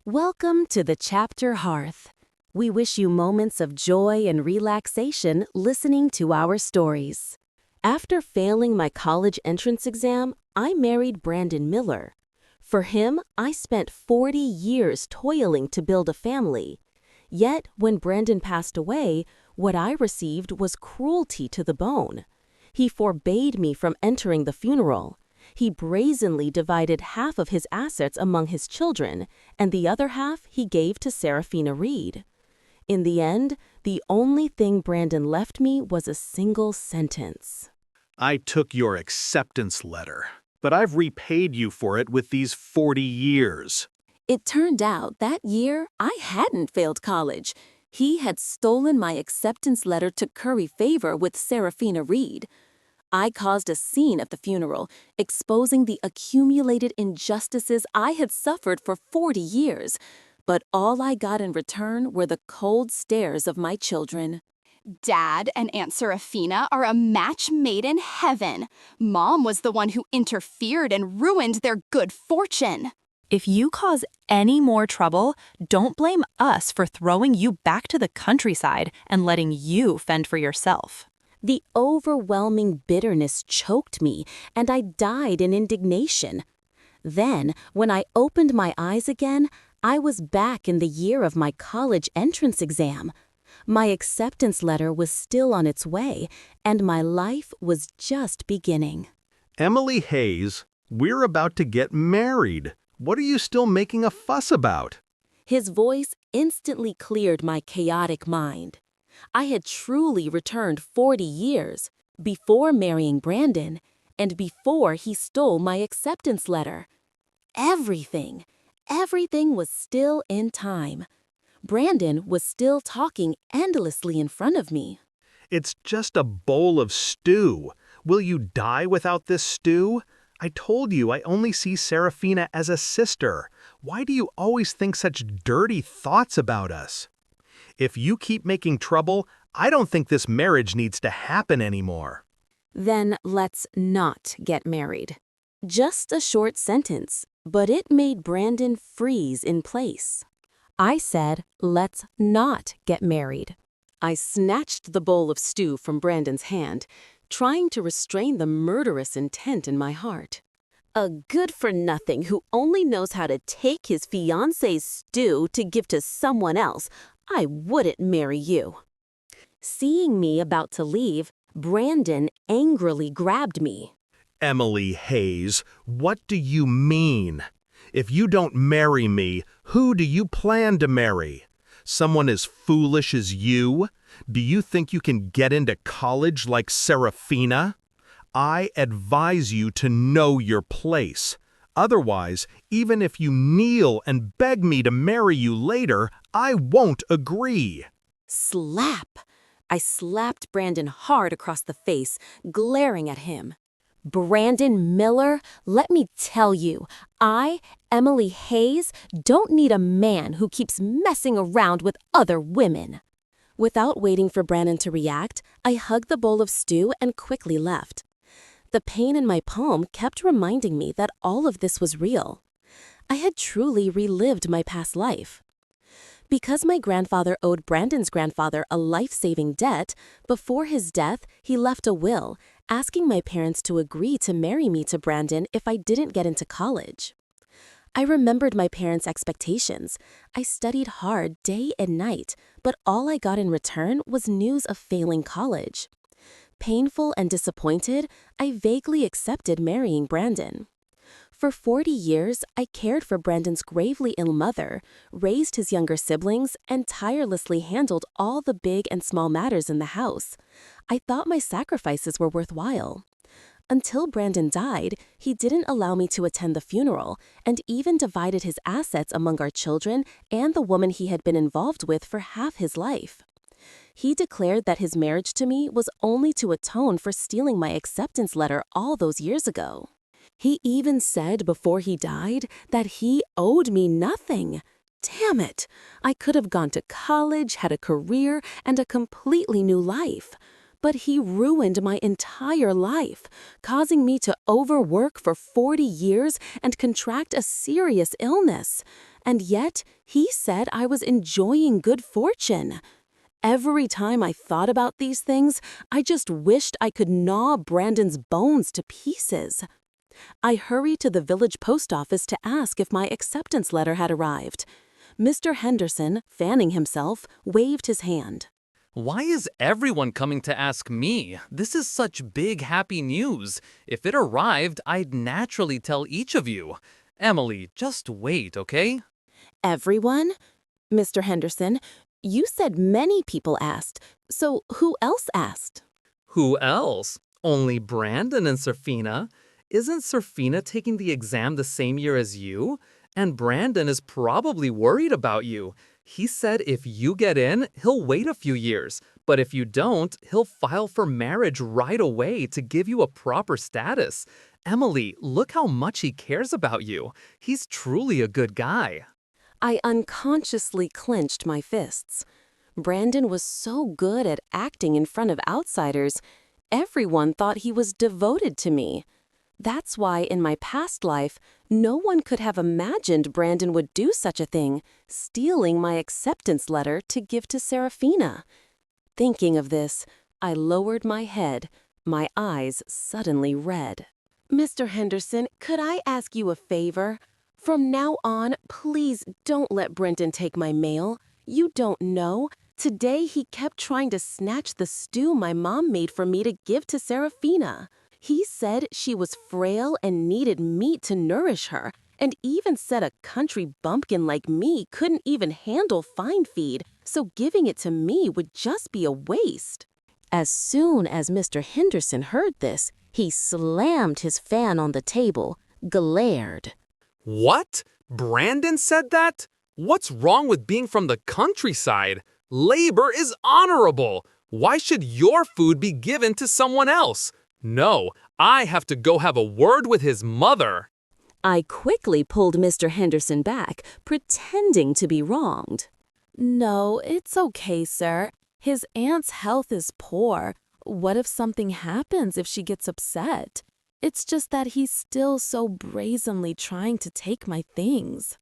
Welcome to the Chapter Hearth. We wish you moments of joy and relaxation listening to our stories. After failing my college entrance exam, I married Brandon Miller. For him, I spent 40 years toiling to build a family. Yet, when Brandon passed away, what I received was cruelty to the bone. He forbade me from entering the funeral. He brazenly divided half of his assets among his children, and the other half he gave to Serafina Reed. In the end, the only thing Brandon left me was a single sentence. I took your acceptance letter, but I've repaid you for it with these 40 years. It turned out that year I hadn't failed college. He had stolen my acceptance letter to curry favor with Serafina Reed. I caused a scene at the funeral, exposing the accumulated injustices I had suffered for 40 years, but all I got in return were the cold stares of my children. Dad and Aunt Serafina are a match made in heaven. Mom was the one who interfered and ruined their good fortune. If you cause any more trouble, don't blame us for throwing you back to the countryside and letting you fend for yourself. The overwhelming bitterness choked me, and I died in indignation. Then, when I opened my eyes again, I was back in the year of my college entrance exam. My acceptance letter was still on its way, and my life was just beginning. Emily Hayes, we're about to get married. What are you still making a fuss about? His voice instantly cleared my chaotic mind. I had truly returned 40 years, before marrying Brandon, and before he stole my acceptance letter. Everything was still in time. Brandon was still talking endlessly in front of me. It's just a bowl of stew. Will you die without this stew? I told you I only see Serafina as a sister. Why do you always think such dirty thoughts about us? If you keep making trouble, I don't think this marriage needs to happen anymore. Then let's not get married. Just a short sentence, but it made Brandon freeze in place. I said, let's not get married. I snatched the bowl of stew from Brandon's hand, trying to restrain the murderous intent in my heart. A good-for-nothing who only knows how to take his fiancé's stew to give to someone else. I wouldn't marry you. Seeing me about to leave, Brandon angrily grabbed me. Emily Hayes, what do you mean? If you don't marry me, who do you plan to marry? Someone as foolish as you? Do you think you can get into college like Serafina? I advise you to know your place. Otherwise, even if you kneel and beg me to marry you later, I won't agree. Slap! I slapped Brandon hard across the face, glaring at him. Brandon Miller, let me tell you, I, Emily Hayes, don't need a man who keeps messing around with other women. Without waiting for Brandon to react, I hugged the bowl of stew and quickly left. The pain in my palm kept reminding me that all of this was real. I had truly relived my past life. Because my grandfather owed Brandon's grandfather a life-saving debt, before his death, he left a will, asking my parents to agree to marry me to Brandon if I didn't get into college. I remembered my parents' expectations. I studied hard day and night, but all I got in return was news of failing college. Painful and disappointed, I vaguely accepted marrying Brandon. For 40 years, I cared for Brandon's gravely ill mother, raised his younger siblings, and tirelessly handled all the big and small matters in the house. I thought my sacrifices were worthwhile. Until Brandon died, he didn't allow me to attend the funeral, and even divided his assets among our children and the woman he had been involved with for half his life. He declared that his marriage to me was only to atone for stealing my acceptance letter all those years ago. He even said before he died that he owed me nothing. Damn it! I could have gone to college, had a career, and a completely new life. But he ruined my entire life, causing me to overwork for 40 years and contract a serious illness. And yet, he said I was enjoying good fortune. Every time I thought about these things, I just wished I could gnaw Brandon's bones to pieces. I hurried to the village post office to ask if my acceptance letter had arrived. Mr. Henderson, fanning himself, waved his hand. Why is everyone coming to ask me? This is such big, happy news. If it arrived, I'd naturally tell each of you. Emily, just wait, okay? Everyone? Mr. Henderson, you said many people asked, so who else asked? Who else? Only Brandon and Serfina. Isn't Serfina taking the exam the same year as you? And Brandon is probably worried about you. He said if you get in, he'll wait a few years. But if you don't, he'll file for marriage right away to give you a proper status. Emily, look how much he cares about you. He's truly a good guy. I unconsciously clenched my fists. Brandon was so good at acting in front of outsiders. Everyone thought he was devoted to me. That's why in my past life, no one could have imagined Brandon would do such a thing, stealing my acceptance letter to give to Serafina. Thinking of this, I lowered my head, my eyes suddenly red. Mr. Henderson, could I ask you a favor? From now on, please don't let Brendan take my mail. You don't know. Today he kept trying to snatch the stew my mom made for me to give to Serafina. He said she was frail and needed meat to nourish her, and even said a country bumpkin like me couldn't even handle fine feed, so giving it to me would just be a waste. As soon as Mr. Henderson heard this, he slammed his fan on the table, glared. What? Brandon said that? What's wrong with being from the countryside? Labor is honorable. Why should your food be given to someone else? No, I have to go have a word with his mother. I quickly pulled Mr. Henderson back, pretending to be wronged. No, it's okay, sir. His aunt's health is poor. What if something happens if she gets upset? It's just that he's still so brazenly trying to take my things.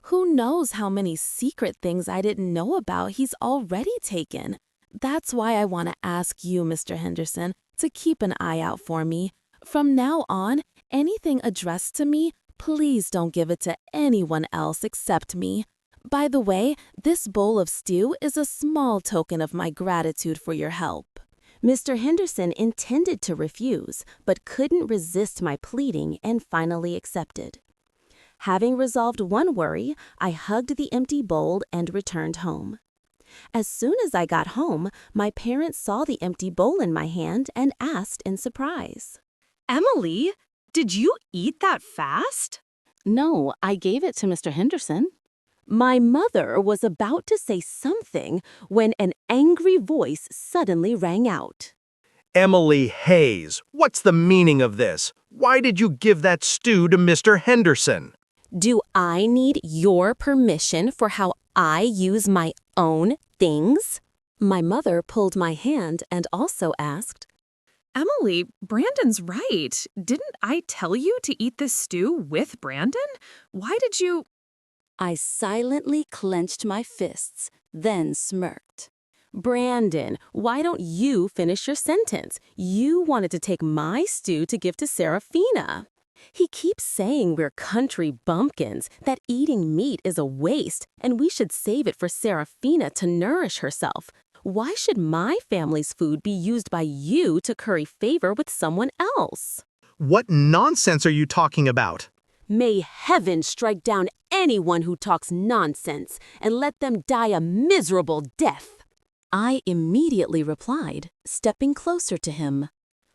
Who knows how many secret things I didn't know about he's already taken. That's why I want to ask you, Mr. Henderson, to keep an eye out for me. From now on, anything addressed to me, please don't give it to anyone else except me. By the way, this bowl of stew is a small token of my gratitude for your help. Mr. Henderson intended to refuse, but couldn't resist my pleading and finally accepted. Having resolved one worry, I hugged the empty bowl and returned home. As soon as I got home, my parents saw the empty bowl in my hand and asked in surprise. Emily, did you eat that fast? No, I gave it to Mr. Henderson. My mother was about to say something when an angry voice suddenly rang out. Emily Hayes, what's the meaning of this? Why did you give that stew to Mr. Henderson? Do I need your permission for how I use my own things? My mother pulled my hand and also asked, Emily, Brandon's right. Didn't I tell you to eat this stew with Brandon? Why did you... I silently clenched my fists, then smirked. Brandon, why don't you finish your sentence? You wanted to take my stew to give to Serafina. He keeps saying we're country bumpkins, that eating meat is a waste, and we should save it for Serafina to nourish herself. Why should my family's food be used by you to curry favor with someone else? What nonsense are you talking about? May heaven strike down anyone who talks nonsense and let them die a miserable death. I immediately replied, stepping closer to him.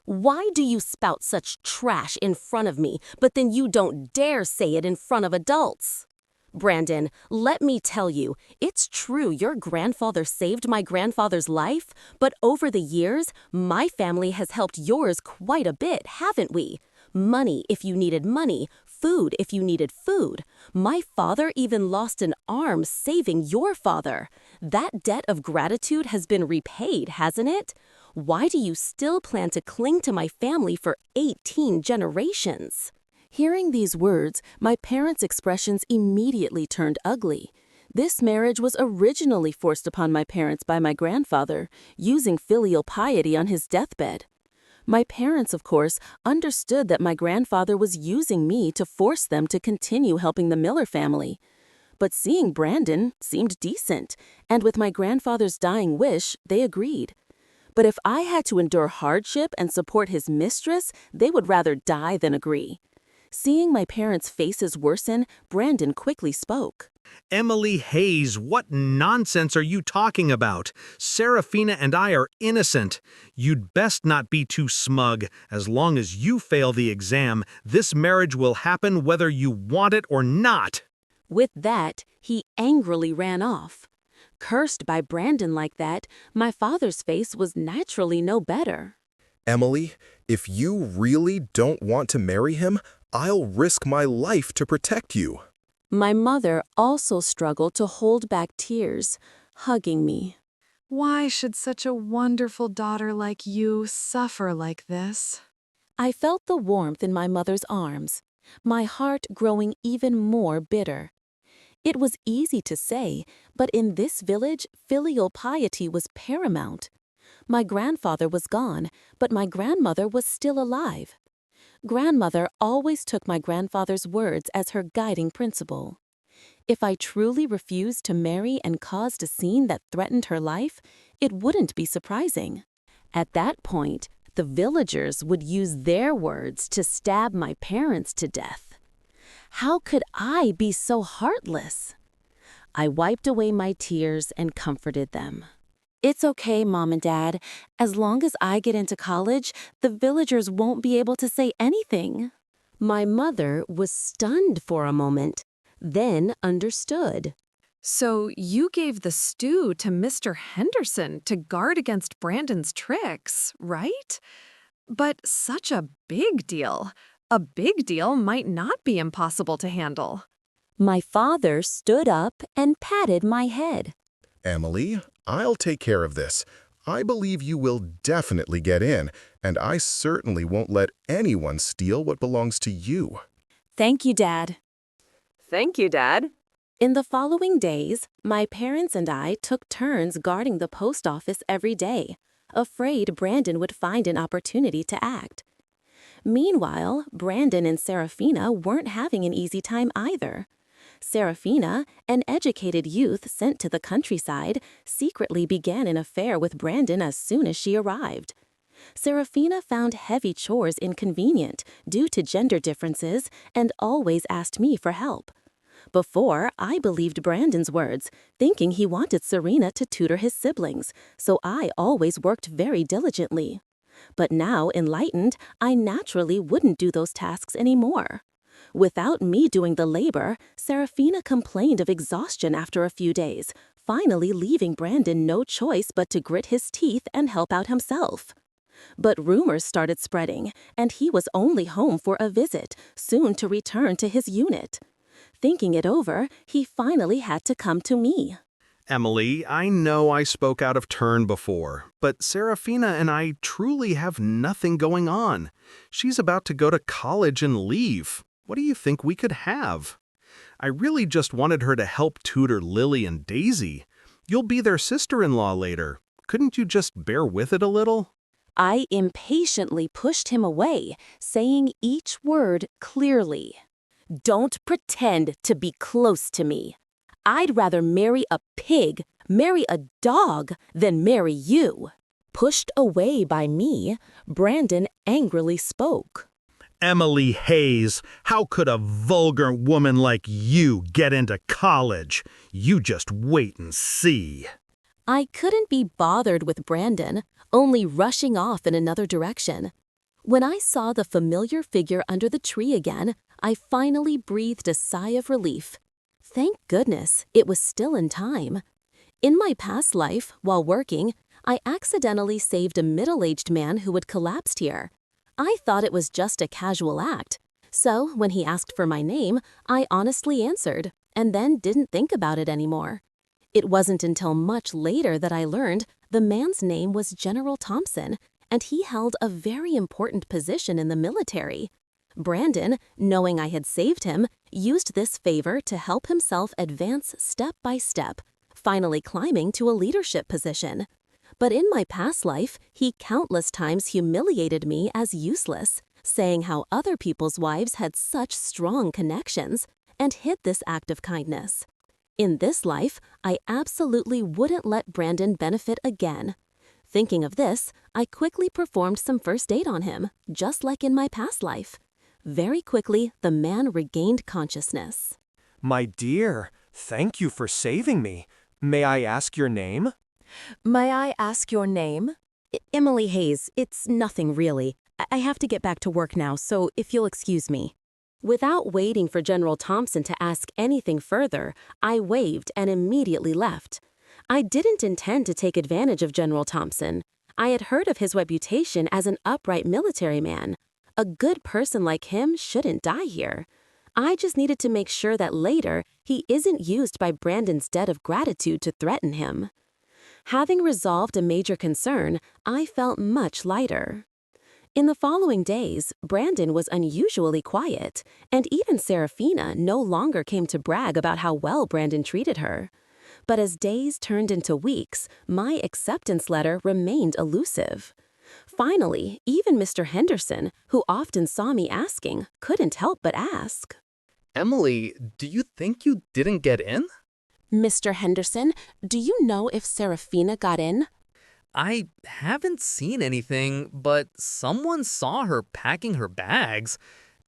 Why do you spout such trash in front of me, but then you don't dare say it in front of adults? Brandon, let me tell you, it's true your grandfather saved my grandfather's life, but over the years, my family has helped yours quite a bit, haven't we? Money if you needed money, food if you needed food. My father even lost an arm saving your father. That debt of gratitude has been repaid, hasn't it? Why do you still plan to cling to my family for 18 generations? Hearing these words, my parents' expressions immediately turned ugly. This marriage was originally forced upon my parents by my grandfather, using filial piety on his deathbed. My parents, of course, understood that my grandfather was using me to force them to continue helping the Miller family. But seeing Brandon seemed decent, and with my grandfather's dying wish, they agreed. But if I had to endure hardship and support his mistress, they would rather die than agree. Seeing my parents' faces worsen, Brandon quickly spoke. Emily Hayes, what nonsense are you talking about? Serafina and I are innocent. You'd best not be too smug. As long as you fail the exam, this marriage will happen whether you want it or not. With that, he angrily ran off. Cursed by Brandon like that, my father's face was naturally no better. Emily, if you really don't want to marry him, I'll risk my life to protect you. My mother also struggled to hold back tears, hugging me. Why should such a wonderful daughter like you suffer like this? I felt the warmth in my mother's arms, my heart growing even more bitter. It was easy to say, but in this village, filial piety was paramount. My grandfather was gone, but my grandmother was still alive. Grandmother always took my grandfather's words as her guiding principle. If I truly refused to marry and caused a scene that threatened her life, it wouldn't be surprising. At that point, the villagers would use their words to stab my parents to death. How could I be so heartless? I wiped away my tears and comforted them. It's okay, Mom and Dad. As long as I get into college, the villagers won't be able to say anything. My mother was stunned for a moment, then understood. So you gave the stew to Mr. Henderson to guard against Brandon's tricks, right? But such a big deal. A big deal might not be impossible to handle. My father stood up and patted my head. Emily, I'll take care of this. I believe you will definitely get in, and I certainly won't let anyone steal what belongs to you. Thank you, Dad. Thank you, Dad. In the following days, my parents and I took turns guarding the post office every day, afraid Brandon would find an opportunity to act. Meanwhile, Brandon and Serafina weren't having an easy time either. Serafina, an educated youth sent to the countryside, secretly began an affair with Brandon as soon as she arrived. Serafina found heavy chores inconvenient due to gender differences and always asked me for help. Before, I believed Brandon's words, thinking he wanted Serena to tutor his siblings, so I always worked very diligently. But now, enlightened, I naturally wouldn't do those tasks anymore. Without me doing the labor, Serafina complained of exhaustion after a few days, finally leaving Brandon no choice but to grit his teeth and help out himself. But rumors started spreading, and he was only home for a visit, soon to return to his unit. Thinking it over, he finally had to come to me. Emily, I know I spoke out of turn before, but Serafina and I truly have nothing going on. She's about to go to college and leave. What do you think we could have? I really just wanted her to help tutor Lily and Daisy. You'll be their sister-in-law later. Couldn't you just bear with it a little? I impatiently pushed him away, saying each word clearly. Don't pretend to be close to me. I'd rather marry a pig, marry a dog, than marry you. Pushed away by me, Brandon angrily spoke. Emily Hayes, how could a vulgar woman like you get into college? You just wait and see. I couldn't be bothered with Brandon, only rushing off in another direction. When I saw the familiar figure under the tree again, I finally breathed a sigh of relief. Thank goodness, it was still in time. In my past life, while working, I accidentally saved a middle-aged man who had collapsed here. I thought it was just a casual act. So, when he asked for my name, I honestly answered, and then didn't think about it anymore. It wasn't until much later that I learned the man's name was General Thompson, and he held a very important position in the military. Brandon, knowing I had saved him, used this favor to help himself advance step by step, finally climbing to a leadership position. But in my past life, he countless times humiliated me as useless, saying how other people's wives had such strong connections, and hid this act of kindness. In this life, I absolutely wouldn't let Brandon benefit again. Thinking of this, I quickly performed some first aid on him, just like in my past life. Very quickly, the man regained consciousness. My dear, thank you for saving me. May I ask your name? May I ask your name? Emily Hayes. It's nothing really. I have to get back to work now, so if you'll excuse me. Without waiting for General Thompson to ask anything further, I waved and immediately left. I didn't intend to take advantage of General Thompson. I had heard of his reputation as an upright military man. A good person like him shouldn't die here. I just needed to make sure that later he isn't used by Brandon's debt of gratitude to threaten him. Having resolved a major concern, I felt much lighter. In the following days, Brandon was unusually quiet, and even Serafina no longer came to brag about how well Brandon treated her. But as days turned into weeks, my acceptance letter remained elusive. Finally, even Mr. Henderson, who often saw me asking, couldn't help but ask. Emily, do you think you didn't get in? Mr. Henderson, do you know if Serafina got in? I haven't seen anything, but someone saw her packing her bags.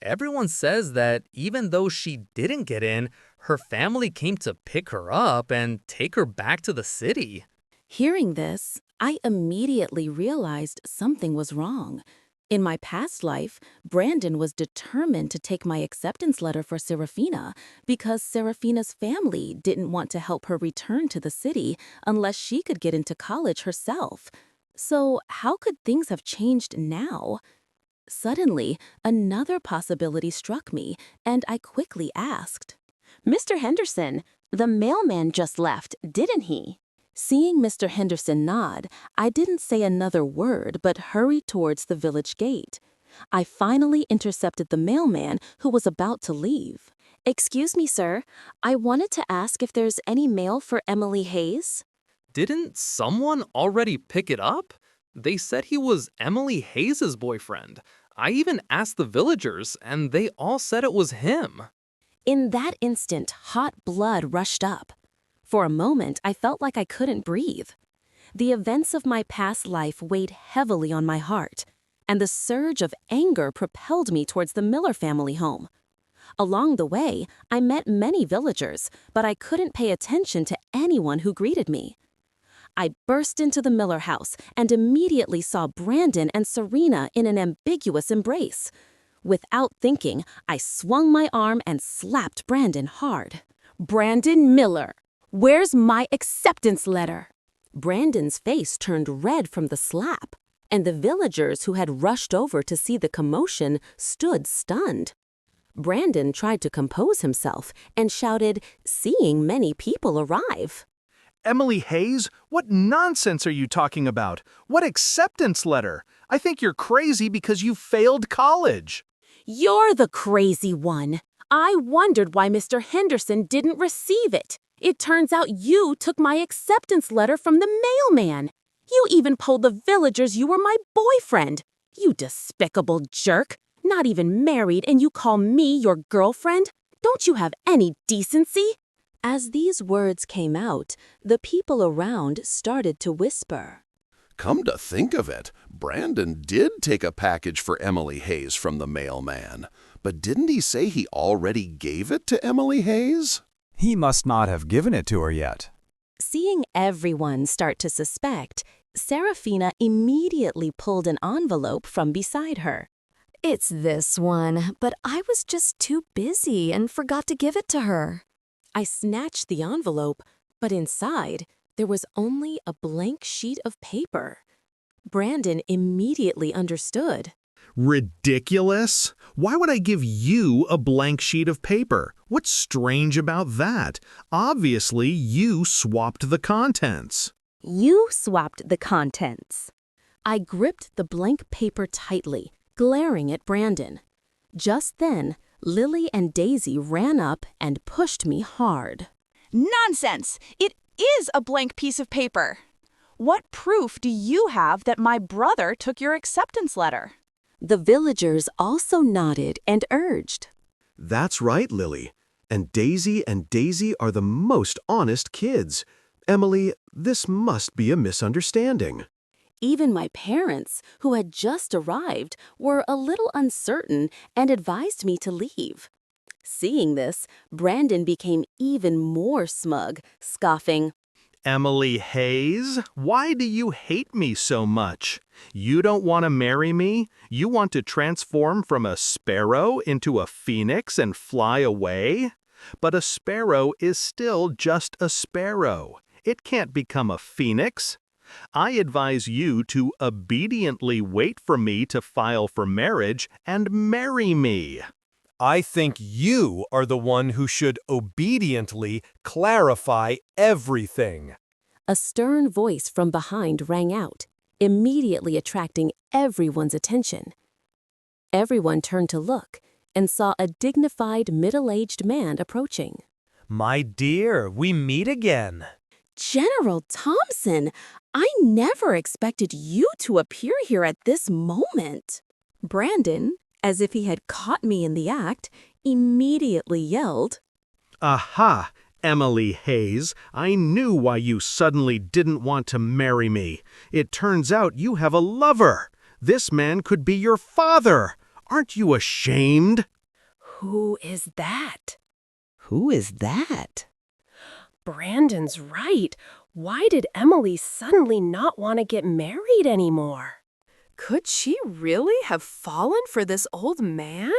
Everyone says that even though she didn't get in, her family came to pick her up and take her back to the city. Hearing this, I immediately realized something was wrong. In my past life, Brandon was determined to take my acceptance letter for Serafina because Serafina's family didn't want to help her return to the city unless she could get into college herself. So how could things have changed now? Suddenly, another possibility struck me, and I quickly asked, Mr. Henderson, the mailman just left, didn't he? Seeing Mr. Henderson nod, I didn't say another word but hurried towards the village gate. I finally intercepted the mailman who was about to leave. Excuse me, sir. I wanted to ask if there's any mail for Emily Hayes. Didn't someone already pick it up? They said he was Emily Hayes' boyfriend. I even asked the villagers, and they all said it was him. In that instant, hot blood rushed up. For a moment, I felt like I couldn't breathe. The events of my past life weighed heavily on my heart, and the surge of anger propelled me towards the Miller family home. Along the way, I met many villagers, but I couldn't pay attention to anyone who greeted me. I burst into the Miller house and immediately saw Brandon and Serena in an ambiguous embrace. Without thinking, I swung my arm and slapped Brandon hard. Brandon Miller! Where's my acceptance letter? Brandon's face turned red from the slap, and the villagers who had rushed over to see the commotion stood stunned. Brandon tried to compose himself and shouted, seeing many people arrive. Emily Hayes, what nonsense are you talking about? What acceptance letter? I think you're crazy because you failed college. You're the crazy one. I wondered why Mr. Henderson didn't receive it. It turns out you took my acceptance letter from the mailman. You even told the villagers you were my boyfriend. You despicable jerk. Not even married, and you call me your girlfriend? Don't you have any decency? As these words came out, the people around started to whisper. Come to think of it, Brandon did take a package for Emily Hayes from the mailman. But didn't he say he already gave it to Emily Hayes? He must not have given it to her yet. Seeing everyone start to suspect, Serafina immediately pulled an envelope from beside her. It's this one, but I was just too busy and forgot to give it to her. I snatched the envelope, but inside, there was only a blank sheet of paper. Brandon immediately understood. Ridiculous? Why would I give you a blank sheet of paper? What's strange about that? Obviously, you swapped the contents. You swapped the contents. I gripped the blank paper tightly, glaring at Brandon. Just then, Lily and Daisy ran up and pushed me hard. Nonsense! It is a blank piece of paper. What proof do you have that my brother took your acceptance letter? The villagers also nodded and urged. That's right, Lily. And Daisy are the most honest kids. Emily, this must be a misunderstanding. Even my parents, who had just arrived, were a little uncertain and advised me to leave. Seeing this, Brandon became even more smug, scoffing, Emily Hayes, why do you hate me so much? You don't want to marry me? You want to transform from a sparrow into a phoenix and fly away? But a sparrow is still just a sparrow. It can't become a phoenix. I advise you to obediently wait for me to file for marriage and marry me. I think you are the one who should obediently clarify everything. A stern voice from behind rang out, immediately attracting everyone's attention. Everyone turned to look and saw a dignified middle-aged man approaching. My dear, we meet again. General Thompson, I never expected you to appear here at this moment. Brandon, as if he had caught me in the act, immediately yelled, Aha, Emily Hayes, I knew why you suddenly didn't want to marry me. It turns out you have a lover. This man could be your father. Aren't you ashamed? Who is that? Who is that? Brandon's right. Why did Emily suddenly not want to get married anymore? Could she really have fallen for this old man?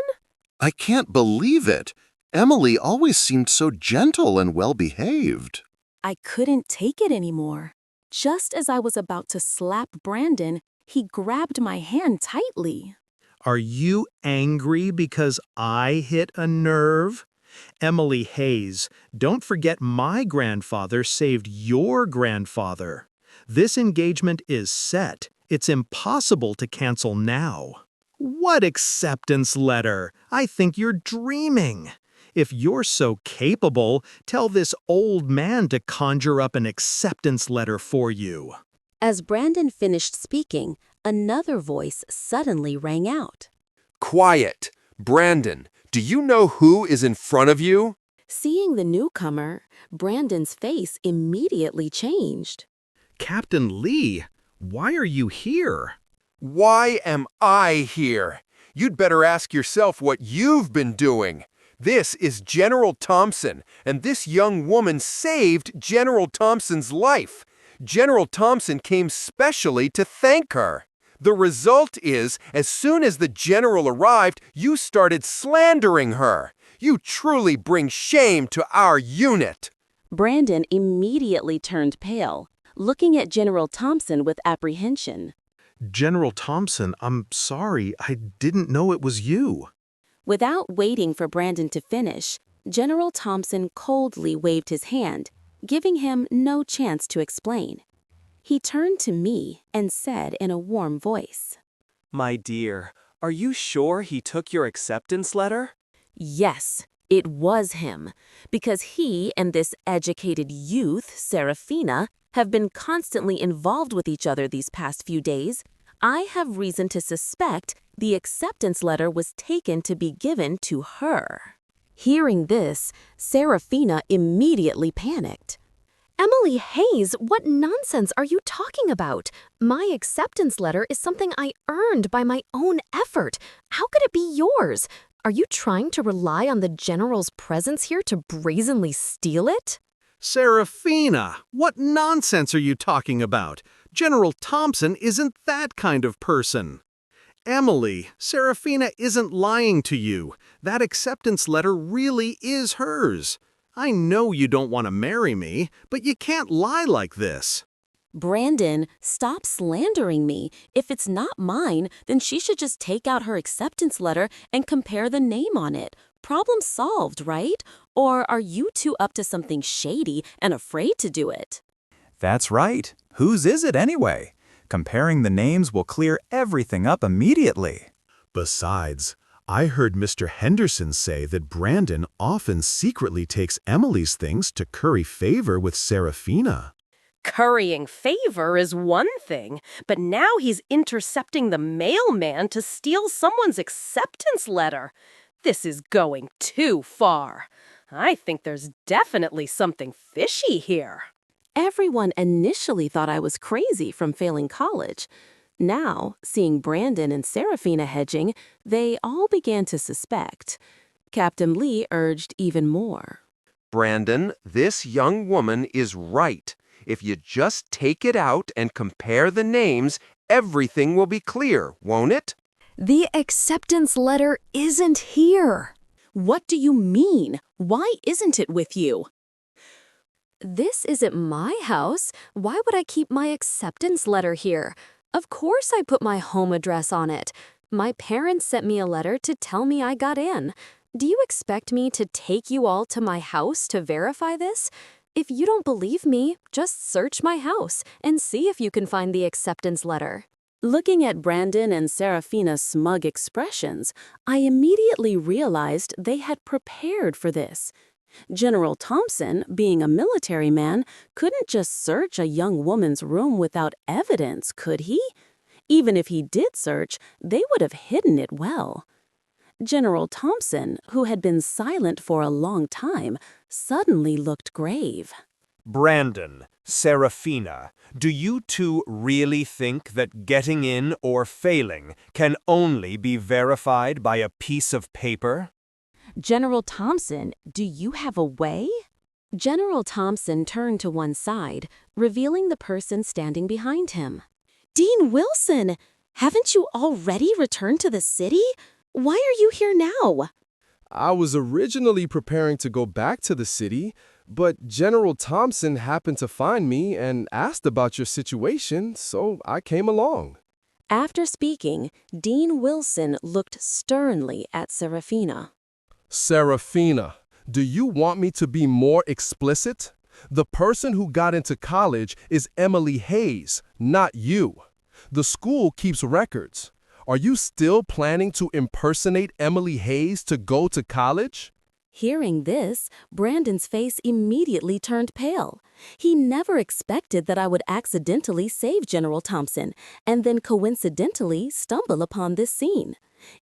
I can't believe it. Emily always seemed so gentle and well-behaved. I couldn't take it anymore. Just as I was about to slap Brandon, he grabbed my hand tightly. Are you angry because I hit a nerve? Emily Hayes, don't forget my grandfather saved your grandfather. This engagement is set. It's impossible to cancel now. What acceptance letter? I think you're dreaming. If you're so capable, tell this old man to conjure up an acceptance letter for you. As Brandon finished speaking, another voice suddenly rang out. Quiet! Brandon, do you know who is in front of you? Seeing the newcomer, Brandon's face immediately changed. Captain Lee, why are you here? Why am I here? You'd better ask yourself what you've been doing. This is General Thompson, and this young woman saved General Thompson's life. General Thompson came specially to thank her. The result is, as soon as the general arrived, you started slandering her. You truly bring shame to our unit. Brandon immediately turned pale, looking at General Thompson with apprehension. General Thompson, I'm sorry, I didn't know it was you. Without waiting for Brandon to finish, General Thompson coldly waved his hand, giving him no chance to explain. He turned to me and said in a warm voice, My dear, are you sure he took your acceptance letter? Yes, it was him, because he and this educated youth, Serafina, have been constantly involved with each other these past few days. I have reason to suspect the acceptance letter was taken to be given to her. Hearing this, Serafina immediately panicked. Emily Hayes, what nonsense are you talking about? My acceptance letter is something I earned by my own effort. How could it be yours? Are you trying to rely on the general's presence here to brazenly steal it? Serafina, what nonsense are you talking about? General Thompson isn't that kind of person. Emily, Serafina isn't lying to you. That acceptance letter really is hers. I know you don't want to marry me, but you can't lie like this. Brandon, stop slandering me. If it's not mine, then she should just take out her acceptance letter and compare the name on it. Problem solved, right? Or are you two up to something shady and afraid to do it? That's right. Whose is it anyway? Comparing the names will clear everything up immediately. Besides, I heard Mr. Henderson say that Brandon often secretly takes Emily's things to curry favor with Serafina. Currying favor is one thing, but now he's intercepting the mailman to steal someone's acceptance letter. This is going too far. I think there's definitely something fishy here. Everyone initially thought I was crazy from failing college. Now, seeing Brandon and Serafina hedging, they all began to suspect. Captain Lee urged even more. Brandon, this young woman is right. If you just take it out and compare the names, everything will be clear, won't it? The acceptance letter isn't here. What do you mean? Why isn't it with you? This isn't my house. Why would I keep my acceptance letter here? Of course I put my home address on it. My parents sent me a letter to tell me I got in. Do you expect me to take you all to my house to verify this? If you don't believe me, just search my house and see if you can find the acceptance letter. Looking at Brandon and Serafina's smug expressions, I immediately realized they had prepared for this. General Thompson, being a military man, couldn't just search a young woman's room without evidence, could he? Even if he did search, they would have hidden it well. General Thompson, who had been silent for a long time, suddenly looked grave. Brandon, Serafina, do you two really think that getting in or failing can only be verified by a piece of paper? General Thompson, do you have a way? General Thompson turned to one side, revealing the person standing behind him. Dean Wilson, haven't you already returned to the city? Why are you here now? I was originally preparing to go back to the city, but General Thompson happened to find me and asked about your situation, so I came along. After speaking, Dean Wilson looked sternly at Serafina. Serafina, do you want me to be more explicit? The person who got into college is Emily Hayes, not you. The school keeps records. Are you still planning to impersonate Emily Hayes to go to college? Hearing this, Brandon's face immediately turned pale. He never expected that I would accidentally save General Thompson and then coincidentally stumble upon this scene.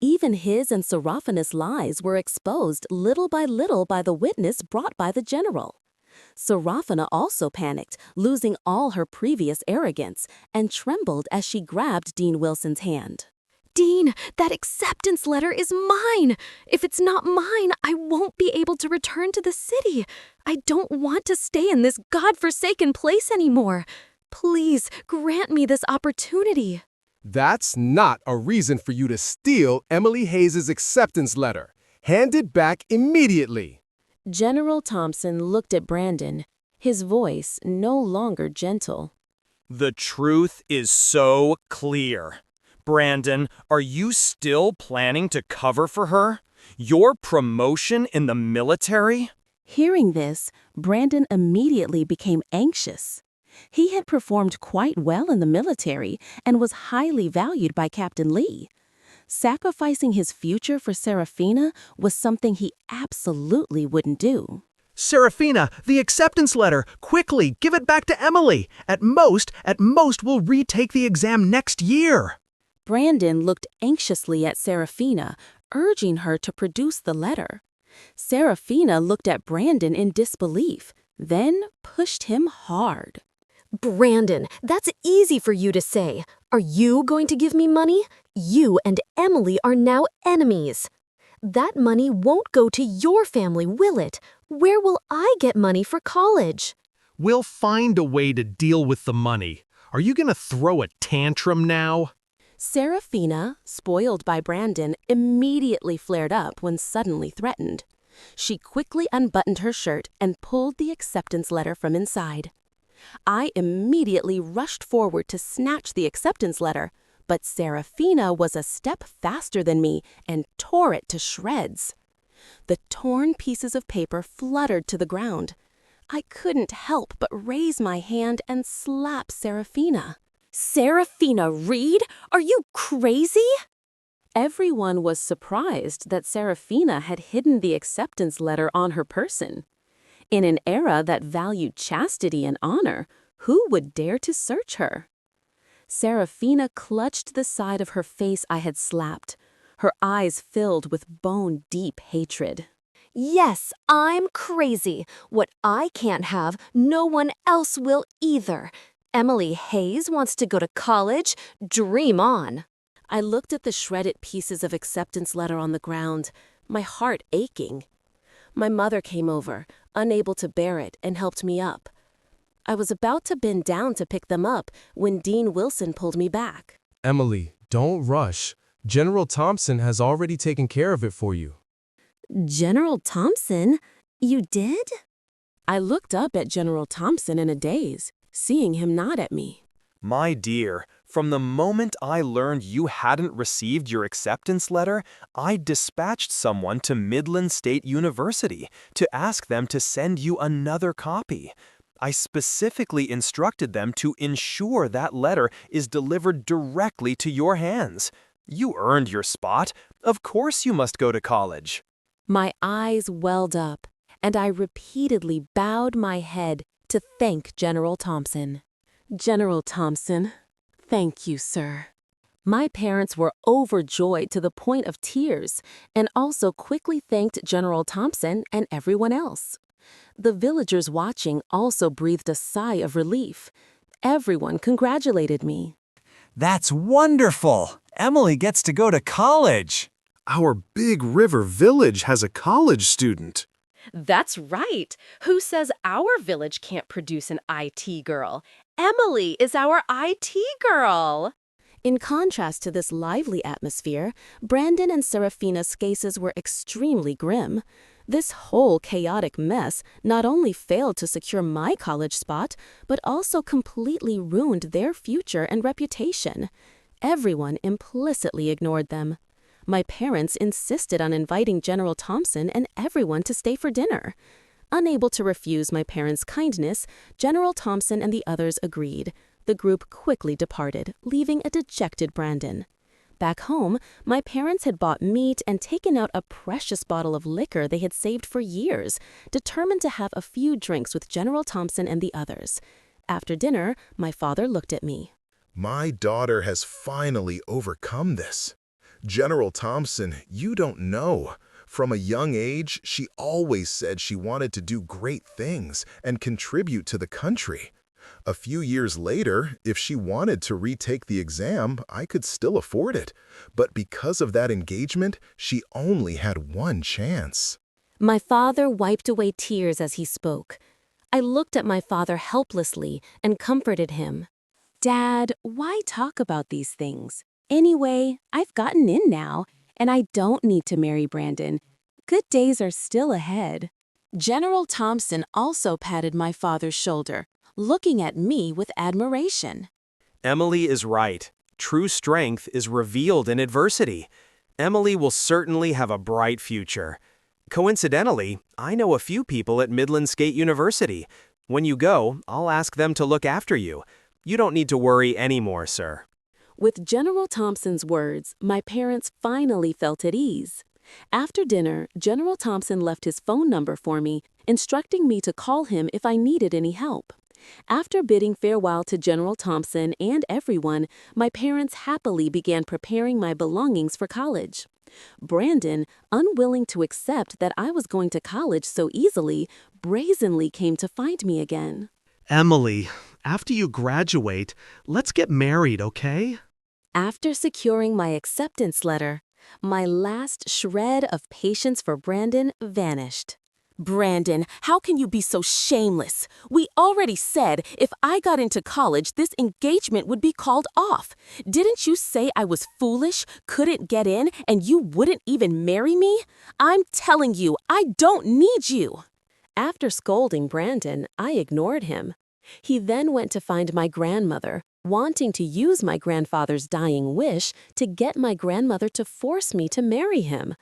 Even his and Serafina's lies were exposed little by the witness brought by the general. Serafina also panicked, losing all her previous arrogance, and trembled as she grabbed Dean Wilson's hand. Dean, that acceptance letter is mine. If it's not mine, I won't be able to return to the city. I don't want to stay in this godforsaken place anymore. Please grant me this opportunity. That's not a reason for you to steal Emily Hayes' acceptance letter. Hand it back immediately. General Thompson looked at Brandon, his voice no longer gentle. The truth is so clear. Brandon, are you still planning to cover for her? Your promotion in the military? Hearing this, Brandon immediately became anxious. He had performed quite well in the military and was highly valued by Captain Lee. Sacrificing his future for Serafina was something he absolutely wouldn't do. Serafina, the acceptance letter! Quickly, give it back to Emily! At most, we'll retake the exam next year! Brandon looked anxiously at Serafina, urging her to produce the letter. Serafina looked at Brandon in disbelief, then pushed him hard. Brandon, that's easy for you to say. Are you going to give me money? You and Emily are now enemies. That money won't go to your family, will it? Where will I get money for college? We'll find a way to deal with the money. Are you gonna throw a tantrum now? Serafina, spoiled by Brandon, immediately flared up when suddenly threatened. She quickly unbuttoned her shirt and pulled the acceptance letter from inside. I immediately rushed forward to snatch the acceptance letter, but Serafina was a step faster than me and tore it to shreds. The torn pieces of paper fluttered to the ground. I couldn't help but raise my hand and slap Serafina. Serafina Reed? Are you crazy? Everyone was surprised that Serafina had hidden the acceptance letter on her person. In an era that valued chastity and honor, who would dare to search her? Serafina clutched the side of her face I had slapped, her eyes filled with bone-deep hatred. Yes, I'm crazy. What I can't have, no one else will either. Emily Hayes wants to go to college. Dream on. I looked at the shredded pieces of acceptance letter on the ground, my heart aching. My mother came over, unable to bear it, and helped me up. I was about to bend down to pick them up when Dean Wilson pulled me back. Emily, don't rush. General Thompson has already taken care of it for you. General Thompson? You did? I looked up at General Thompson in a daze, seeing him nod at me. My dear, from the moment I learned you hadn't received your acceptance letter, I dispatched someone to Midland State University to ask them to send you another copy. I specifically instructed them to ensure that letter is delivered directly to your hands. You earned your spot. Of course you must go to college. My eyes welled up, and I repeatedly bowed my head to thank General Thompson. General Thompson, thank you, sir. My parents were overjoyed to the point of tears, and also quickly thanked General Thompson and everyone else. The villagers watching also breathed a sigh of relief. Everyone congratulated me. That's wonderful! Emily gets to go to college! Our Big River Village has a college student. That's right. Who says our village can't produce an IT girl? Emily is our IT girl. In contrast to this lively atmosphere, Brandon and Serafina's cases were extremely grim. This whole chaotic mess not only failed to secure my college spot, but also completely ruined their future and reputation. Everyone implicitly ignored them. My parents insisted on inviting General Thompson and everyone to stay for dinner. Unable to refuse my parents' kindness, General Thompson and the others agreed. The group quickly departed, leaving a dejected Brandon. Back home, my parents had bought meat and taken out a precious bottle of liquor they had saved for years, determined to have a few drinks with General Thompson and the others. After dinner, my father looked at me. My daughter has finally overcome this. General Thompson, you don't know. From a young age, she always said she wanted to do great things and contribute to the country. A few years later, if she wanted to retake the exam, I could still afford it. But because of that engagement, she only had one chance. My father wiped away tears as he spoke. I looked at my father helplessly and comforted him. Dad, why talk about these things? Anyway, I've gotten in now, and I don't need to marry Brandon. Good days are still ahead. General Thompson also patted my father's shoulder, looking at me with admiration. Emily is right. True strength is revealed in adversity. Emily will certainly have a bright future. Coincidentally, I know a few people at Midland State University. When you go, I'll ask them to look after you. You don't need to worry anymore, sir. With General Thompson's words, my parents finally felt at ease. After dinner, General Thompson left his phone number for me, instructing me to call him if I needed any help. After bidding farewell to General Thompson and everyone, my parents happily began preparing my belongings for college. Brandon, unwilling to accept that I was going to college so easily, brazenly came to find me again. Emily, after you graduate, let's get married, okay? After securing my acceptance letter, my last shred of patience for Brandon vanished. Brandon, how can you be so shameless? We already said if I got into college, this engagement would be called off. Didn't you say I was foolish, couldn't get in, and you wouldn't even marry me? I'm telling you, I don't need you. After scolding Brandon, I ignored him. He then went to find my grandmother, wanting to use my grandfather's dying wish to get my grandmother to force me to marry him.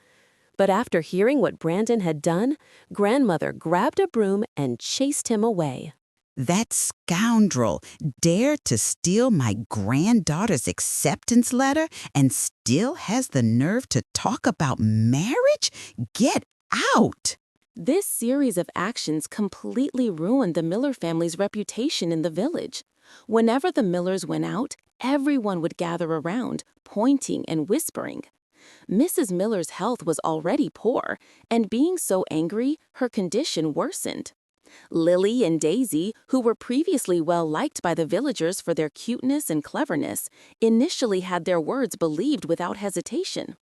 But after hearing what Brandon had done, grandmother grabbed a broom and chased him away. That scoundrel dared to steal my granddaughter's acceptance letter and still has the nerve to talk about marriage? Get out! This series of actions completely ruined the Miller family's reputation in the village. Whenever the Millers went out, everyone would gather around, pointing and whispering. Mrs. Miller's health was already poor, and being so angry, her condition worsened. Lily and Daisy, who were previously well liked by the villagers for their cuteness and cleverness, initially had their words believed without hesitation.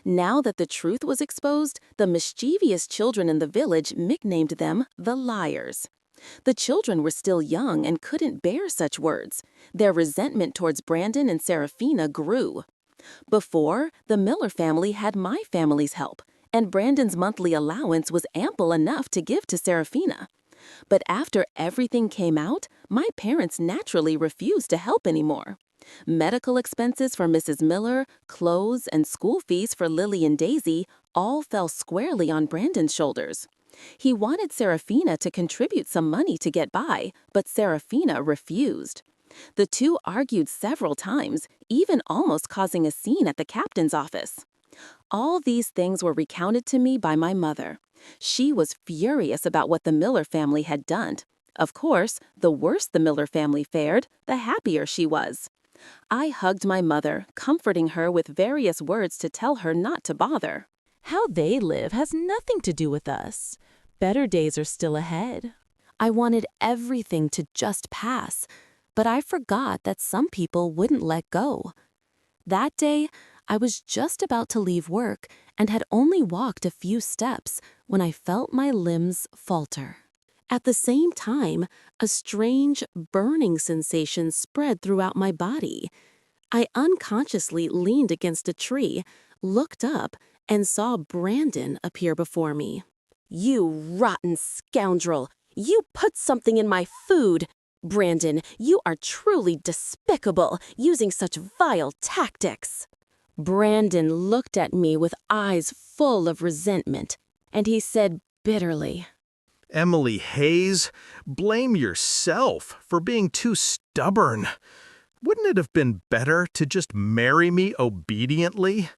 Now that the truth was exposed, the mischievous children in the village nicknamed them the liars. The children were still young and couldn't bear such words. Their resentment towards Brandon and Seraphina grew. Before, the Miller family had my family's help, and Brandon's monthly allowance was ample enough to give to Seraphina. But after everything came out, my parents naturally refused to help anymore. Medical expenses for Mrs. Miller, clothes, and school fees for Lily and Daisy all fell squarely on Brandon's shoulders. He wanted Seraphina to contribute some money to get by, but Seraphina refused. The two argued several times, even almost causing a scene at the captain's office. All these things were recounted to me by my mother. She was furious about what the Miller family had done. Of course, the worse the Miller family fared, the happier she was. I hugged my mother, comforting her with various words to tell her not to bother. How they live has nothing to do with us. Better days are still ahead. I wanted everything to just pass, but I forgot that some people wouldn't let go. That day, I was just about to leave work and had only walked a few steps when I felt my limbs falter. At the same time, a strange, burning sensation spread throughout my body. I unconsciously leaned against a tree, looked up, and saw Brandon appear before me. You rotten scoundrel! You put something in my food! Brandon, you are truly despicable, using such vile tactics. Brandon looked at me with eyes full of resentment, and he said bitterly, Emily Hayes, blame yourself for being too stubborn. Wouldn't it have been better to just marry me obediently?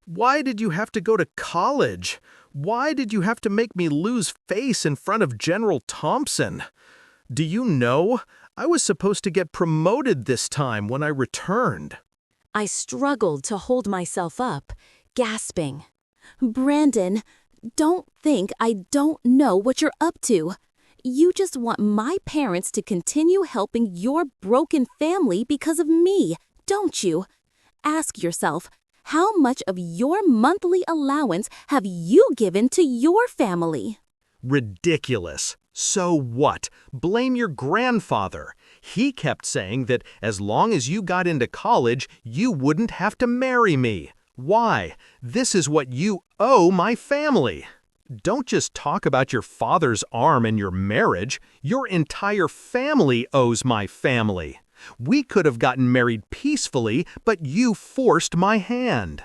Why did you have to go to college? Why did you have to make me lose face in front of General Thompson? Do you know, I was supposed to get promoted this time when I returned. I struggled to hold myself up, gasping. Brandon, don't think I don't know what you're up to. You just want my parents to continue helping your broken family because of me, don't you? Ask yourself, how much of your monthly allowance have you given to your family? Ridiculous. So what? Blame your grandfather. He kept saying that as long as you got into college, you wouldn't have to marry me. Why? This is what you owe my family. Don't just talk about your father's arm and your marriage. Your entire family owes my family. We could have gotten married peacefully, but you forced my hand.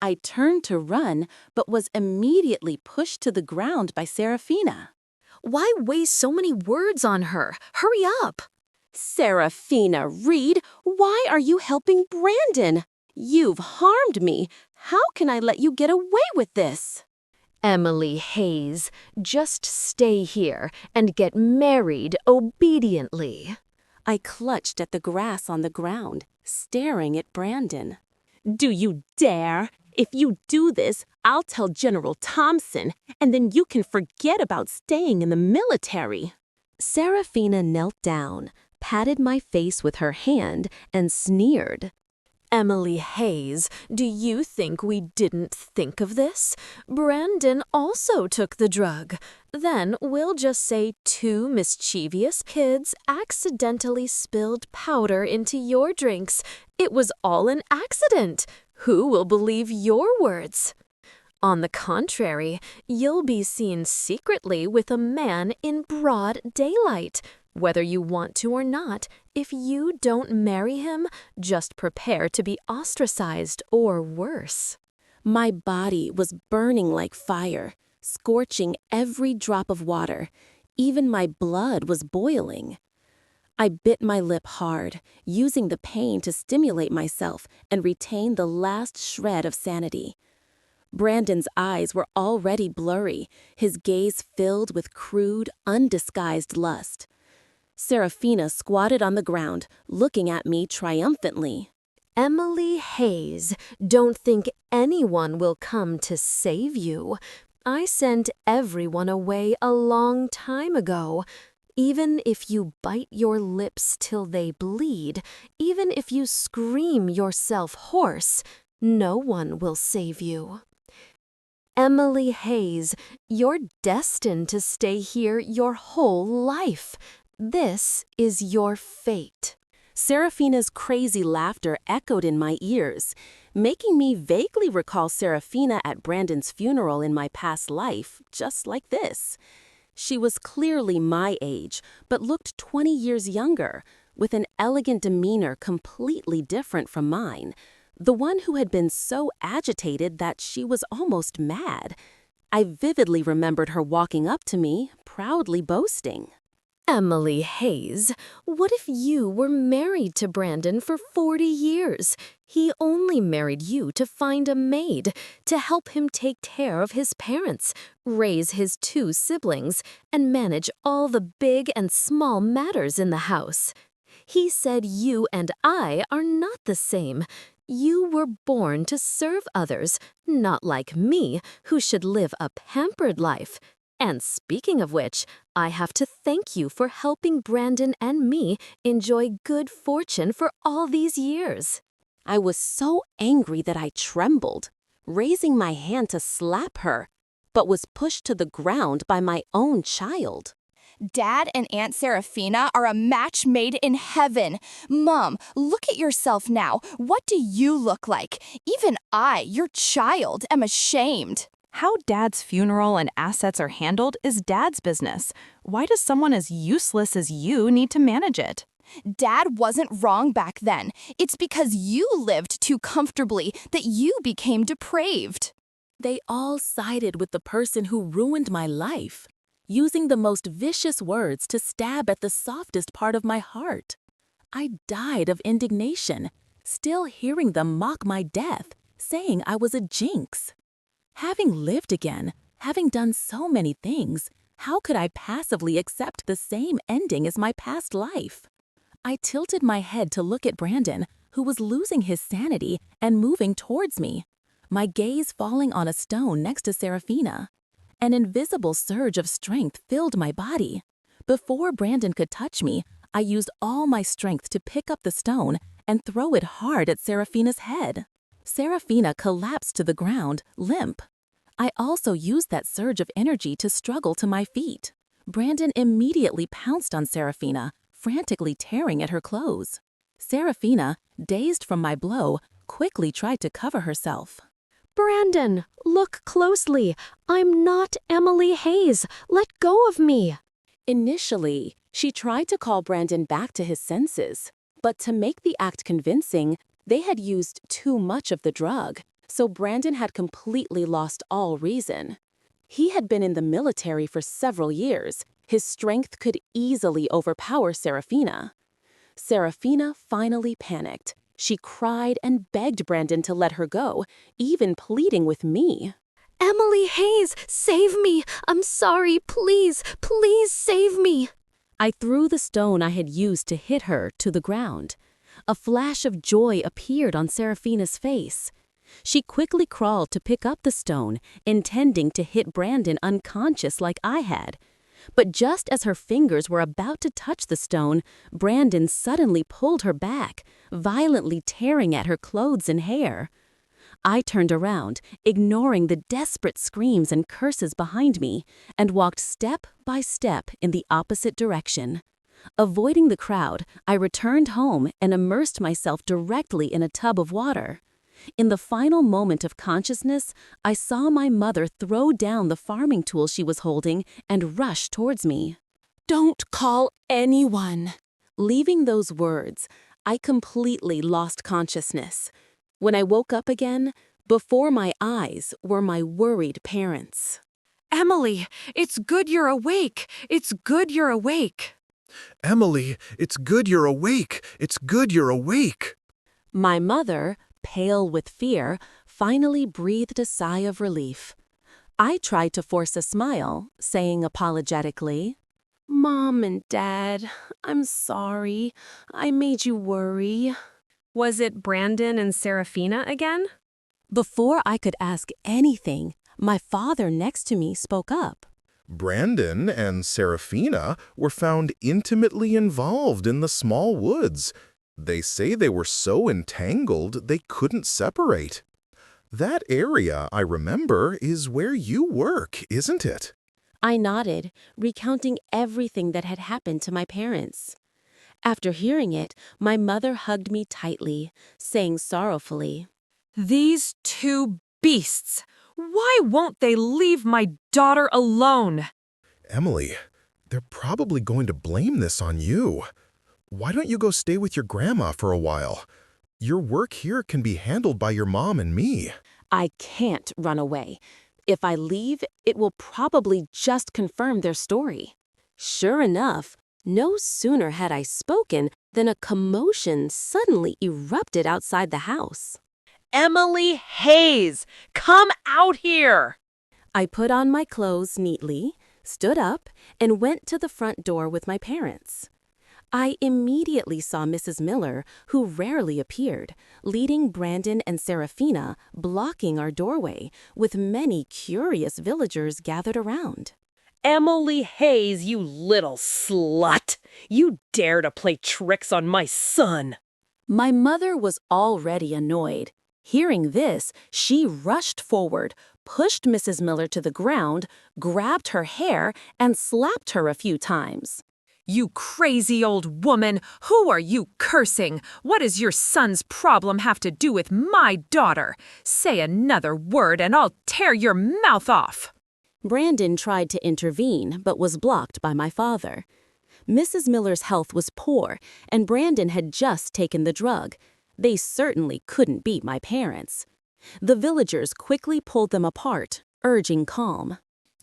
I turned to run, but was immediately pushed to the ground by Seraphina. Why waste so many words on her? Hurry up! Seraphina Reed, why are you helping Brandon? You've harmed me. How can I let you get away with this? Emily Hayes, just stay here and get married obediently. I clutched at the grass on the ground, staring at Brandon. Do you dare? If you do this, I'll tell General Thompson, and then you can forget about staying in the military. Seraphina knelt down, patted my face with her hand, and sneered. Emily Hayes, do you think we didn't think of this? Brandon also took the drug. Then we'll just say 2 mischievous kids accidentally spilled powder into your drinks. It was all an accident. Who will believe your words? On the contrary, you'll be seen secretly with a man in broad daylight. Whether you want to or not, if you don't marry him, just prepare to be ostracized or worse. My body was burning like fire, scorching every drop of water. Even my blood was boiling. I bit my lip hard, using the pain to stimulate myself and retain the last shred of sanity. Brandon's eyes were already blurry, his gaze filled with crude, undisguised lust. Serafina squatted on the ground, looking at me triumphantly. Emily Hayes, don't think anyone will come to save you. I sent everyone away a long time ago. Even if you bite your lips till they bleed, even if you scream yourself hoarse, no one will save you. Emily Hayes, you're destined to stay here your whole life. This is your fate. Serafina's crazy laughter echoed in my ears, making me vaguely recall Serafina at Brandon's funeral in my past life, just like this. She was clearly my age, but looked 20 years younger, with an elegant demeanor completely different from mine. The one who had been so agitated that she was almost mad. I vividly remembered her walking up to me, proudly boasting. Emily Hayes, what if you were married to Brandon for 40 years? He only married you to find a maid, to help him take care of his parents, raise his 2 siblings, and manage all the big and small matters in the house. He said you and I are not the same. You were born to serve others, not like me, who should live a pampered life. And speaking of which, I have to thank you for helping Brandon and me enjoy good fortune for all these years. I was so angry that I trembled, raising my hand to slap her, but was pushed to the ground by my own child. Dad and Aunt Serafina are a match made in heaven. Mom, look at yourself now. What do you look like? Even I, your child, am ashamed. How Dad's funeral and assets are handled is Dad's business. Why does someone as useless as you need to manage it? Dad wasn't wrong back then. It's because you lived too comfortably that you became depraved. They all sided with the person who ruined my life, using the most vicious words to stab at the softest part of my heart. I died of indignation, still hearing them mock my death, saying I was a jinx. Having lived again, having done so many things, how could I passively accept the same ending as my past life? I tilted my head to look at Brandon, who was losing his sanity and moving towards me, my gaze falling on a stone next to Serafina. An invisible surge of strength filled my body. Before Brandon could touch me, I used all my strength to pick up the stone and throw it hard at Serafina's head. Serafina collapsed to the ground, limp. I also used that surge of energy to struggle to my feet. Brandon immediately pounced on Serafina, frantically tearing at her clothes. Serafina, dazed from my blow, quickly tried to cover herself. Brandon, look closely. I'm not Emily Hayes. Let go of me. Initially, she tried to call Brandon back to his senses, but to make the act convincing, they had used too much of the drug, so Brandon had completely lost all reason. He had been in the military for several years. His strength could easily overpower Serafina. Serafina finally panicked. She cried and begged Brandon to let her go, even pleading with me. Emily Hayes, save me! I'm sorry, please, please save me! I threw the stone I had used to hit her to the ground. A flash of joy appeared on Serafina's face. She quickly crawled to pick up the stone, intending to hit Brandon unconscious like I had. But just as her fingers were about to touch the stone, Brandon suddenly pulled her back, violently tearing at her clothes and hair. I turned around, ignoring the desperate screams and curses behind me, and walked step by step in the opposite direction. Avoiding the crowd, I returned home and immersed myself directly in a tub of water. In the final moment of consciousness, I saw my mother throw down the farming tool she was holding and rush towards me. "Don't call anyone." Leaving those words, I completely lost consciousness. When I woke up again, before my eyes were my worried parents. Emily, it's good you're awake. It's good you're awake. Emily, it's good you're awake. It's good you're awake. My mother, pale with fear, finally breathed a sigh of relief. I tried to force a smile, saying apologetically, "Mom and Dad, I'm sorry. I made you worry." Was it Brandon and Serafina again? Before I could ask anything, my father next to me spoke up. Brandon and Serafina were found intimately involved in the small woods. They say they were so entangled they couldn't separate. That area, I remember, is where you work, isn't it? I nodded, recounting everything that had happened to my parents. After hearing it, my mother hugged me tightly, saying sorrowfully, These two beasts! Why won't they leave my daughter alone? Emily, they're probably going to blame this on you. Why don't you go stay with your grandma for a while? Your work here can be handled by your mom and me. I can't run away. If I leave, it will probably just confirm their story. Sure enough, no sooner had I spoken than a commotion suddenly erupted outside the house. Emily Hayes, come out here! I put on my clothes neatly, stood up, and went to the front door with my parents. I immediately saw Mrs. Miller, who rarely appeared, leading Brandon and Serafina, blocking our doorway, with many curious villagers gathered around. Emily Hayes, you little slut! You dare to play tricks on my son! My mother was already annoyed. Hearing this, she rushed forward, pushed Mrs. Miller to the ground, grabbed her hair, and slapped her a few times. You crazy old woman! Who are you cursing? What does your son's problem have to do with my daughter? Say another word and I'll tear your mouth off! Brandon tried to intervene, but was blocked by my father. Mrs. Miller's health was poor, and Brandon had just taken the drug. They certainly couldn't beat my parents. The villagers quickly pulled them apart, urging calm.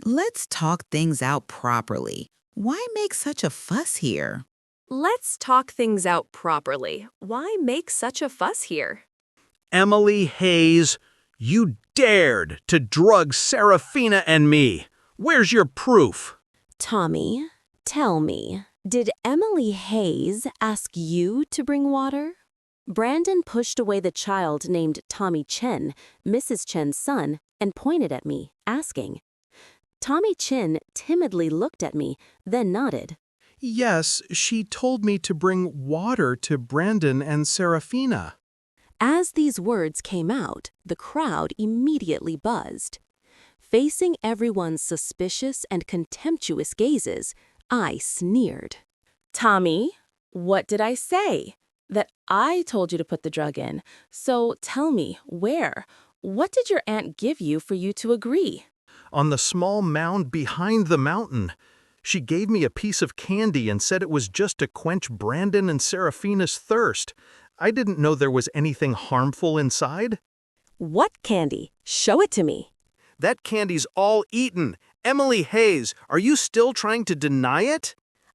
Let's talk things out properly. Why make such a fuss here? Let's talk things out properly. Why make such a fuss here? Emily Hayes, you dared to drug Serafina and me. Where's your proof? Tommy, tell me, did Emily Hayes ask you to bring water? Brandon pushed away the child named Tommy Chen, Mrs. Chen's son, and pointed at me, asking. Tommy Chen timidly looked at me, then nodded. Yes, she told me to bring water to Brandon and Serafina. As these words came out, the crowd immediately buzzed. Facing everyone's suspicious and contemptuous gazes, I sneered. Tommy, what did I say? That I told you to put the drug in. So tell me, where? What did your aunt give you for you to agree? On the small mound behind the mountain. She gave me a piece of candy and said it was just to quench Brandon and Serafina's thirst. I didn't know there was anything harmful inside. What candy? Show it to me. That candy's all eaten. Emily Hayes, are you still trying to deny it?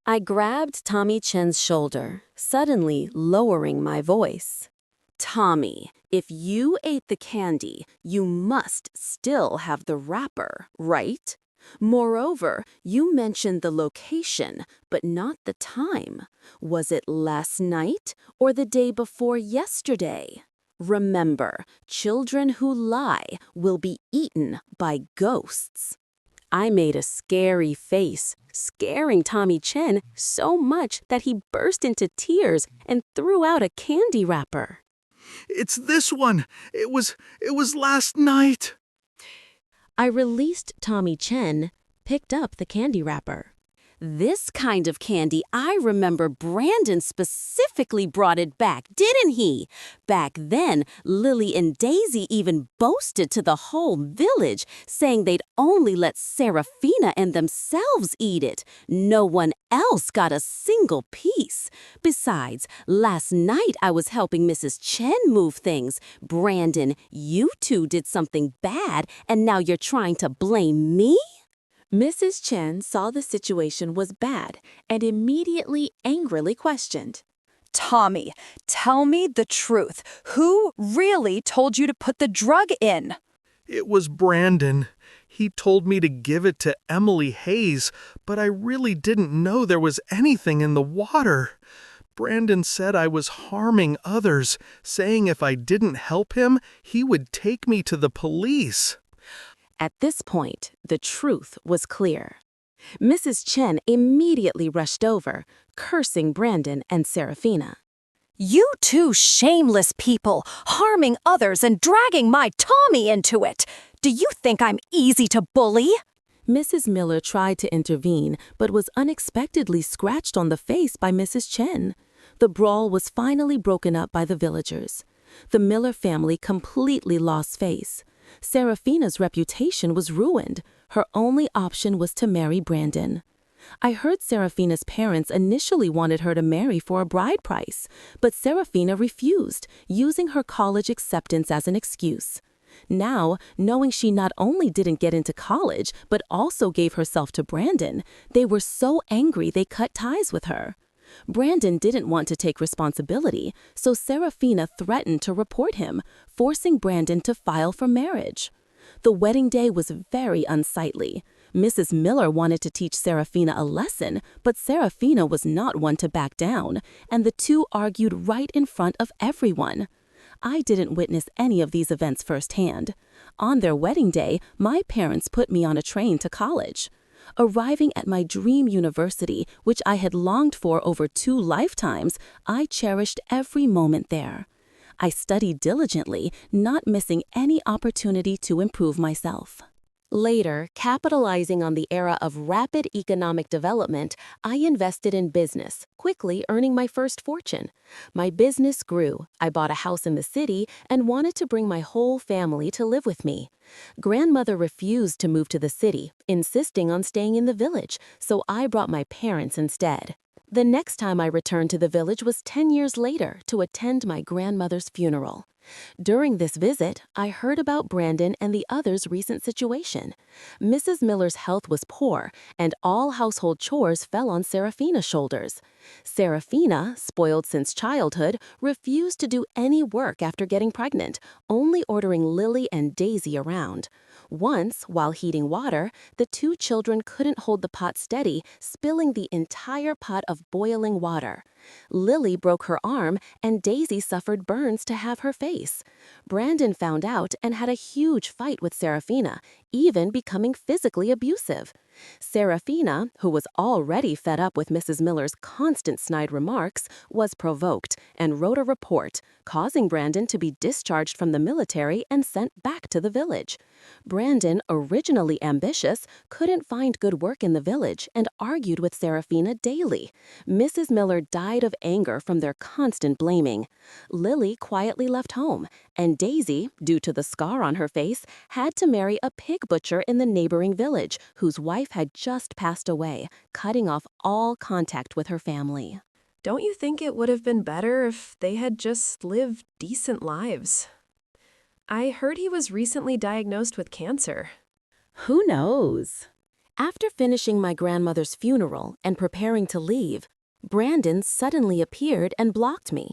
I grabbed Tommy Chen's shoulder, suddenly lowering my voice. Tommy, if you ate the candy, you must still have the wrapper, right? Moreover, you mentioned the location, but not the time. Was it last night or the day before yesterday? Remember, children who lie will be eaten by ghosts. I made a scary face, scaring Tommy Chen so much that he burst into tears and threw out a candy wrapper. It's this one. It was last night. I released Tommy Chen, picked up the candy wrapper. This kind of candy, I remember Brandon specifically brought it back, didn't he? Back then, Lily and Daisy even boasted to the whole village, saying they'd only let Serafina and themselves eat it. No one else got a single piece. Besides, last night I was helping Mrs. Chen move things. Brandon, you two did something bad, and now you're trying to blame me? Mrs. Chen saw the situation was bad and immediately angrily questioned. Tommy, tell me the truth. Who really told you to put the drug in? It was Brandon. He told me to give it to Emily Hayes, but I really didn't know there was anything in the water. Brandon said I was harming others, saying if I didn't help him, he would take me to the police. At this point, the truth was clear. Mrs. Chen immediately rushed over, cursing Brandon and Serafina. You two shameless people, harming others and dragging my Tommy into it. Do you think I'm easy to bully? Mrs. Miller tried to intervene, but was unexpectedly scratched on the face by Mrs. Chen. The brawl was finally broken up by the villagers. The Miller family completely lost face. Serafina's reputation was ruined. Her only option was to marry Brandon. I heard Serafina's parents initially wanted her to marry for a bride price, but Serafina refused, using her college acceptance as an excuse. Now, knowing she not only didn't get into college, but also gave herself to Brandon, they were so angry they cut ties with her. Brandon didn't want to take responsibility, so Serafina threatened to report him, forcing Brandon to file for marriage. The wedding day was very unsightly. Mrs. Miller wanted to teach Serafina a lesson, but Serafina was not one to back down, and the two argued right in front of everyone. I didn't witness any of these events firsthand. On their wedding day, my parents put me on a train to college. Arriving at my dream university, which I had longed for over 2 lifetimes, I cherished every moment there. I studied diligently, not missing any opportunity to improve myself. Later, capitalizing on the era of rapid economic development, I invested in business, quickly earning my first fortune. My business grew. I bought a house in the city and wanted to bring my whole family to live with me. Grandmother refused to move to the city, insisting on staying in the village, so I brought my parents instead. The next time I returned to the village was 10 years later to attend my grandmother's funeral. During this visit, I heard about Brandon and the others' recent situation. Mrs. Miller's health was poor, and all household chores fell on Serafina's shoulders. Serafina, spoiled since childhood, refused to do any work after getting pregnant, only ordering Lily and Daisy around. Once, while heating water, the 2 children couldn't hold the pot steady, spilling the entire pot of boiling water. Lily broke her arm, and Daisy suffered burns to have her face. Brandon found out and had a huge fight with Serafina, even becoming physically abusive. Serafina, who was already fed up with Mrs. Miller's constant snide remarks, was provoked and wrote a report, causing Brandon to be discharged from the military and sent back to the village. Brandon, originally ambitious, couldn't find good work in the village and argued with Serafina daily. Mrs. Miller died of anger from their constant blaming. Lily quietly left home, and Daisy, due to the scar on her face, had to marry a pig butcher in the neighboring village, whose wife had just passed away, cutting off all contact with her family. Don't you think it would have been better if they had just lived decent lives? I heard he was recently diagnosed with cancer. Who knows? After finishing my grandmother's funeral and preparing to leave, Brandon suddenly appeared and blocked me.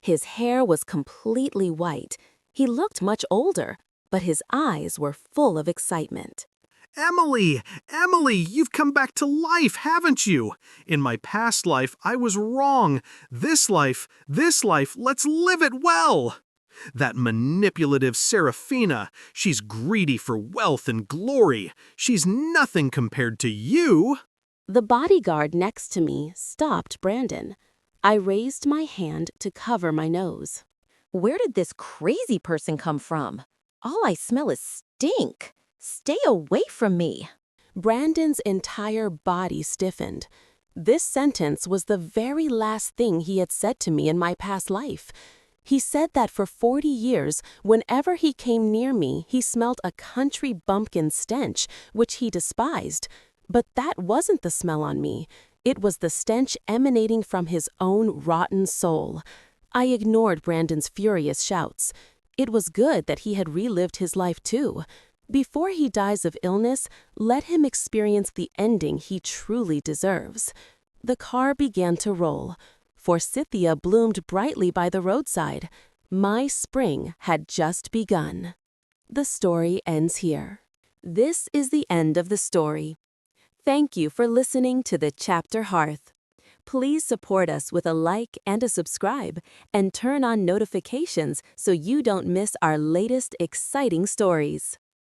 His hair was completely white. He looked much older, but his eyes were full of excitement. Emily! Emily, you've come back to life, haven't you? In my past life, I was wrong. This life, let's live it well! That manipulative Serafina, she's greedy for wealth and glory. She's nothing compared to you. The bodyguard next to me stopped Brandon. I raised my hand to cover my nose. Where did this crazy person come from? All I smell is stink. Stay away from me. Brandon's entire body stiffened. This sentence was the very last thing he had said to me in my past life. He said that for 40 years, whenever he came near me, he smelled a country bumpkin stench, which he despised. But that wasn't the smell on me. It was the stench emanating from his own rotten soul. I ignored Brandon's furious shouts. It was good that he had relived his life too. Before he dies of illness, let him experience the ending he truly deserves. The car began to roll. Forsythia bloomed brightly by the roadside. My spring had just begun. The story ends here. This is the end of the story. Thank you for listening to the Chapter Hearth. Please support us with a like and a subscribe, and turn on notifications so you don't miss our latest exciting stories.